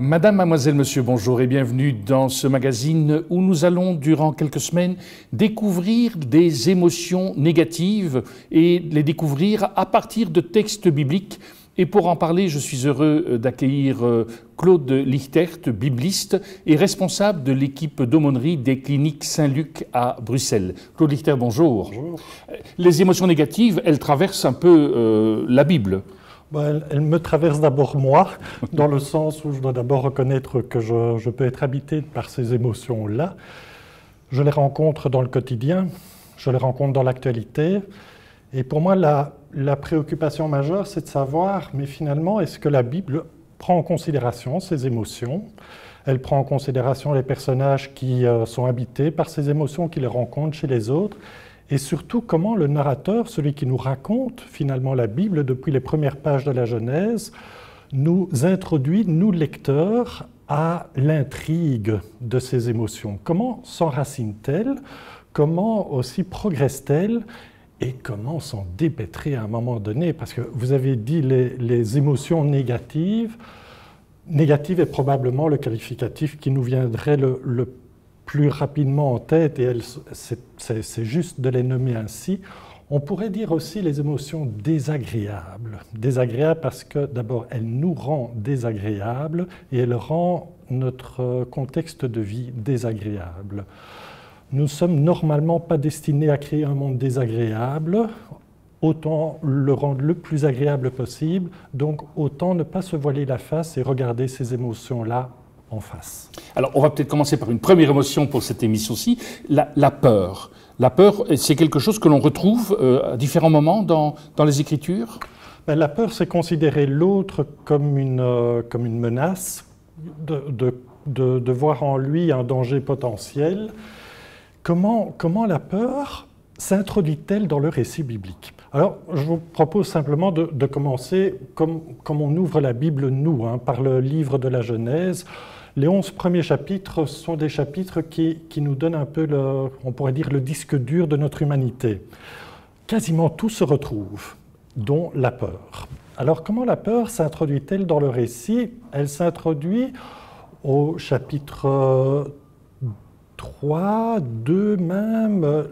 Madame, mademoiselle, monsieur, bonjour et bienvenue dans ce magazine où nous allons, durant quelques semaines, découvrir des émotions négatives et les découvrir à partir de textes bibliques. Et pour en parler, je suis heureux d'accueillir Claude Lichtert, bibliste et responsable de l'équipe d'aumônerie des cliniques Saint-Luc à Bruxelles. Claude Lichtert, bonjour. Bonjour. Les émotions négatives, elles traversent un peu la Bible. Elle me traverse d'abord moi, dans le sens où je dois d'abord reconnaître que je peux être habité par ces émotions-là. Je les rencontre dans le quotidien, je les rencontre dans l'actualité. Et pour moi, la préoccupation majeure, c'est de savoir, mais finalement, est-ce que la Bible prend en considération ces émotions? Elle prend en considération les personnages qui sont habités par ces émotions, qui les rencontrent chez les autres. Et surtout, comment le narrateur, celui qui nous raconte finalement la Bible depuis les premières pages de la Genèse, nous introduit, nous lecteurs, à l'intrigue de ces émotions. Comment s'enracine-t-elle? Comment aussi progresse-t-elle? Et comment s'en dépêtrer à un moment donné? Parce que vous avez dit les émotions négatives. Négative est probablement le qualificatif qui nous viendrait le plus rapidement en tête, et c'est juste de les nommer ainsi. On pourrait dire aussi les émotions désagréables. Désagréables parce que d'abord, elles nous rendent désagréables et elles rendent notre contexte de vie désagréable. Nous ne sommes normalement pas destinés à créer un monde désagréable, autant le rendre le plus agréable possible, donc autant ne pas se voiler la face et regarder ces émotions-là en face. Alors, on va peut-être commencer par une première émotion pour cette émission-ci, la peur. La peur, c'est quelque chose que l'on retrouve à différents moments dans les Écritures? La peur, c'est considérer l'autre comme une menace, de voir en lui un danger potentiel. Comment la peur s'introduit-elle dans le récit biblique? Alors, je vous propose simplement de commencer comme on ouvre la Bible, nous, par le livre de la Genèse. Les 11 premiers chapitres sont des chapitres qui nous donnent un peu, on pourrait dire, le disque dur de notre humanité. Quasiment tout se retrouve, dont la peur. Alors, comment la peur s'introduit-elle dans le récit? Elle s'introduit au chapitre 3, 2 même,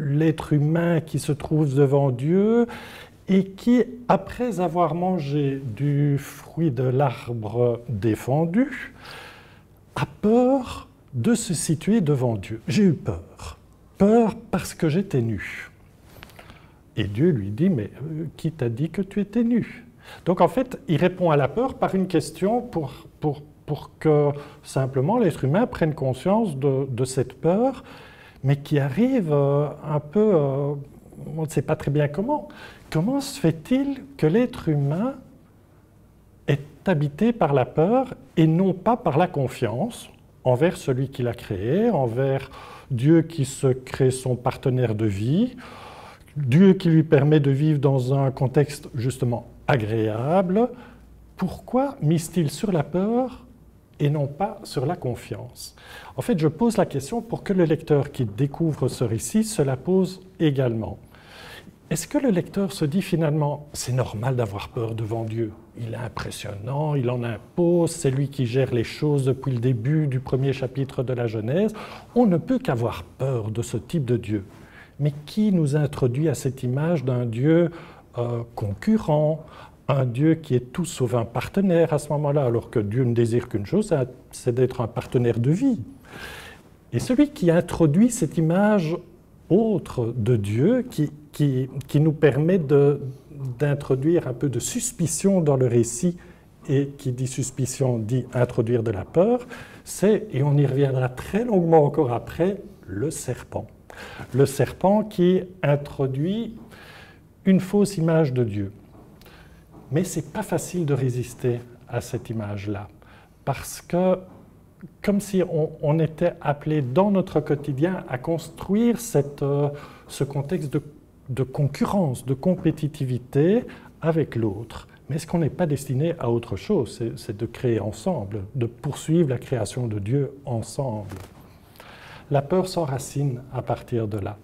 l'être humain qui se trouve devant Dieu et qui, après avoir mangé du fruit de l'arbre défendu, a peur de se situer devant Dieu. J'ai eu peur. Peur parce que j'étais nu. Et Dieu lui dit, mais qui t'a dit que tu étais nu? Donc en fait, il répond à la peur par une question pour que simplement l'être humain prenne conscience de cette peur, mais qui arrive un peu, on ne sait pas très bien comment. Comment se fait-il que l'être humain est habité par la peur et non pas par la confiance envers celui qui l'a créé, envers Dieu qui se crée son partenaire de vie, Dieu qui lui permet de vivre dans un contexte justement agréable? Pourquoi mise-t-il sur la peur et non pas sur la confiance? En fait, je pose la question pour que le lecteur qui découvre ce récit se la pose également. Est-ce que le lecteur se dit finalement, c'est normal d'avoir peur devant Dieu? Il est impressionnant, il en impose, c'est lui qui gère les choses depuis le début du premier chapitre de la Genèse. On ne peut qu'avoir peur de ce type de Dieu. Mais qui nous introduit à cette image d'un Dieu concurrent, un Dieu qui est tout sauf un partenaire à ce moment-là, alors que Dieu ne désire qu'une chose, c'est d'être un partenaire de vie. Et celui qui introduit cette image autre de Dieu, qui nous permet d'introduire un peu de suspicion dans le récit, et qui dit suspicion dit introduire de la peur, c'est, et on y reviendra très longuement encore après, le serpent. Le serpent qui introduit une fausse image de Dieu. Mais ce n'est pas facile de résister à cette image-là, parce que comme si on était appelé dans notre quotidien à construire ce contexte de concurrence, de compétitivité avec l'autre. Mais est-ce qu'on n'est pas destiné à autre chose? C'est de créer ensemble, de poursuivre la création de Dieu ensemble. La peur s'enracine à partir de là.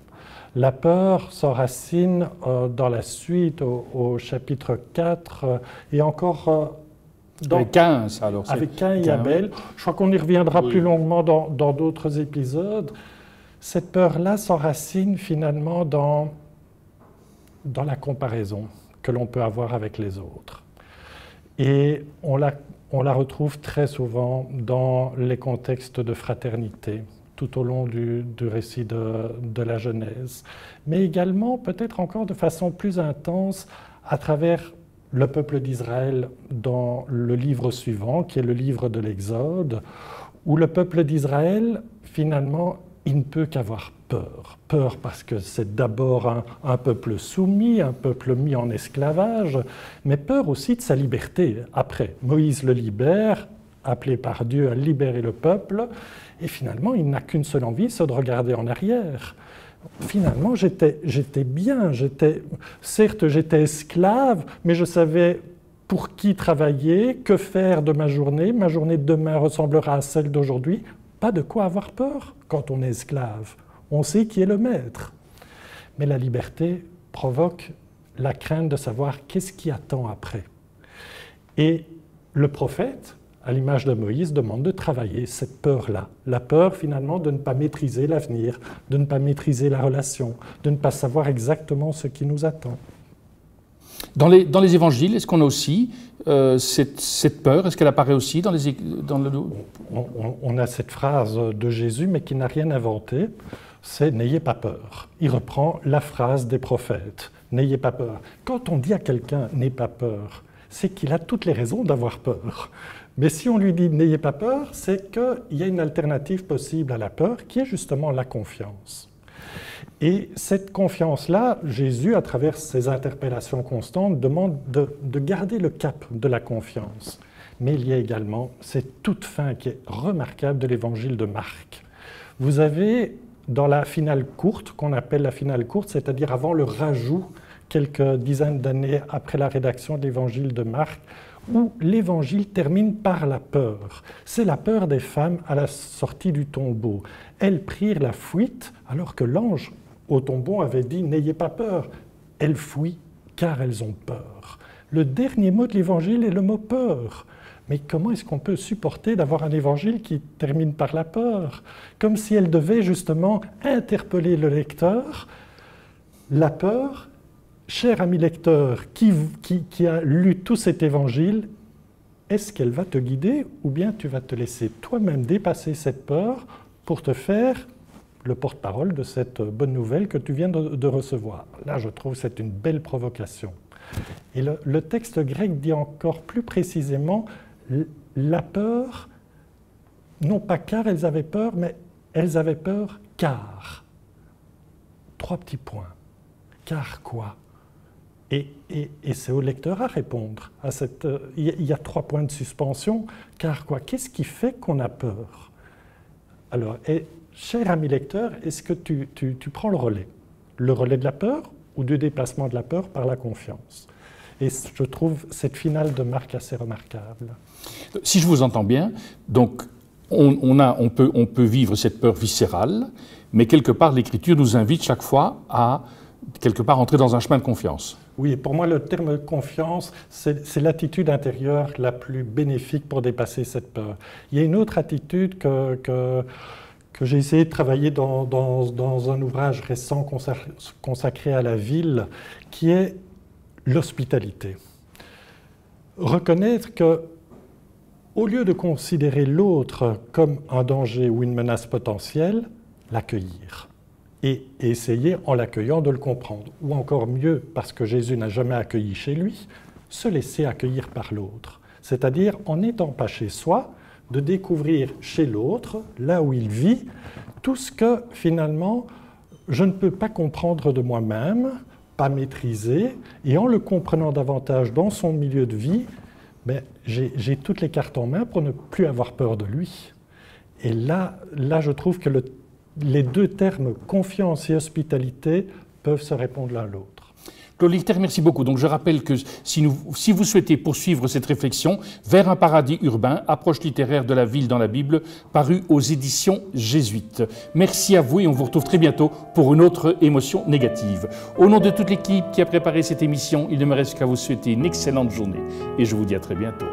La peur s'enracine dans la suite, au chapitre 4, et encore Avec Caïn, ça alors. Avec Caïn et Abel. Je crois qu'on y reviendra plus longuement dans d'autres épisodes. Cette peur-là s'enracine finalement dans la comparaison que l'on peut avoir avec les autres. Et on la retrouve très souvent dans les contextes de fraternité, tout au long du récit de la Genèse, mais également peut-être encore de façon plus intense à travers le peuple d'Israël dans le livre suivant, qui est le livre de l'Exode, où le peuple d'Israël, finalement, il ne peut qu'avoir peur. Peur parce que c'est d'abord un peuple soumis, un peuple mis en esclavage, mais peur aussi de sa liberté. Après, Moïse le libère, appelé par Dieu à libérer le peuple, et finalement, il n'a qu'une seule envie, c'est de regarder en arrière. Finalement, j'étais bien, certes j'étais esclave, mais je savais pour qui travailler, que faire de ma journée de demain ressemblera à celle d'aujourd'hui. Pas de quoi avoir peur quand on est esclave. On sait qui est le maître. Mais la liberté provoque la crainte de savoir qu'est-ce qui attend après. Et le prophète, à l'image de Moïse, demande de travailler cette peur-là. La peur, finalement, de ne pas maîtriser l'avenir, de ne pas maîtriser la relation, de ne pas savoir exactement ce qui nous attend. Dans les évangiles, est-ce qu'on a aussi cette peur? Est-ce qu'elle apparaît aussi dans le... On a cette phrase de Jésus, mais qui n'a rien inventé, c'est « n'ayez pas peur ». Il reprend la phrase des prophètes, « n'ayez pas peur ». Quand on dit à quelqu'un « n'aie pas peur », c'est qu'il a toutes les raisons d'avoir peur. Mais si on lui dit « n'ayez pas peur », c'est qu'il y a une alternative possible à la peur, qui est justement la confiance. Et cette confiance-là, Jésus, à travers ses interpellations constantes, demande de garder le cap de la confiance. Mais il y a également cette toute fin qui est remarquable de l'évangile de Marc. Vous avez dans la finale courte, qu'on appelle la finale courte, c'est-à-dire avant le rajout, quelques dizaines d'années après la rédaction de l'évangile de Marc, où l'évangile termine par la peur. C'est la peur des femmes à la sortie du tombeau. Elles prirent la fuite alors que l'ange au tombeau avait dit « n'ayez pas peur ». Elles fuient car elles ont peur. Le dernier mot de l'évangile est le mot « peur ». Mais comment est-ce qu'on peut supporter d'avoir un évangile qui termine par la peur? Comme si elle devait justement interpeller le lecteur. La peur, cher ami lecteur, qui a lu tout cet évangile, est-ce qu'elle va te guider ou bien tu vas te laisser toi-même dépasser cette peur pour te faire le porte-parole de cette bonne nouvelle que tu viens de recevoir? Là, je trouve que c'est une belle provocation. Et le texte grec dit encore plus précisément la peur, non pas car elles avaient peur, mais elles avaient peur car. 3 petits points. Car quoi? Et c'est au lecteur à répondre. Il y a 3 points de suspension. Car quoi? Qu'est-ce qui fait qu'on a peur? Alors, cher ami lecteur, est-ce que tu prends le relais? Le relais de la peur ou du déplacement de la peur par la confiance? Et je trouve cette finale de Marc assez remarquable. Si je vous entends bien, donc on peut vivre cette peur viscérale, mais quelque part l'Écriture nous invite chaque fois à quelque part entrer dans un chemin de confiance. Oui, pour moi le terme confiance, c'est l'attitude intérieure la plus bénéfique pour dépasser cette peur. Il y a une autre attitude que j'ai essayé de travailler dans un ouvrage récent consacré à la ville, qui est l'hospitalité. Reconnaître que, au lieu de considérer l'autre comme un danger ou une menace potentielle, l'accueillir. Et essayer, en l'accueillant, de le comprendre. Ou encore mieux, parce que Jésus n'a jamais accueilli chez lui, se laisser accueillir par l'autre. C'est-à-dire, en n'étant pas chez soi, de découvrir chez l'autre, là où il vit, tout ce que, finalement, je ne peux pas comprendre de moi-même, pas maîtriser, et en le comprenant davantage dans son milieu de vie, j'ai toutes les cartes en main pour ne plus avoir peur de lui. Et là je trouve que les 2 termes confiance et hospitalité peuvent se répondre l'un à l'autre. Claude Lichter, merci beaucoup. Donc je rappelle que si vous souhaitez poursuivre cette réflexion vers un paradis urbain, approche littéraire de la ville dans la Bible, paru aux éditions Jésuites. Merci à vous et on vous retrouve très bientôt pour une autre émotion négative. Au nom de toute l'équipe qui a préparé cette émission, il ne me reste qu'à vous souhaiter une excellente journée et je vous dis à très bientôt.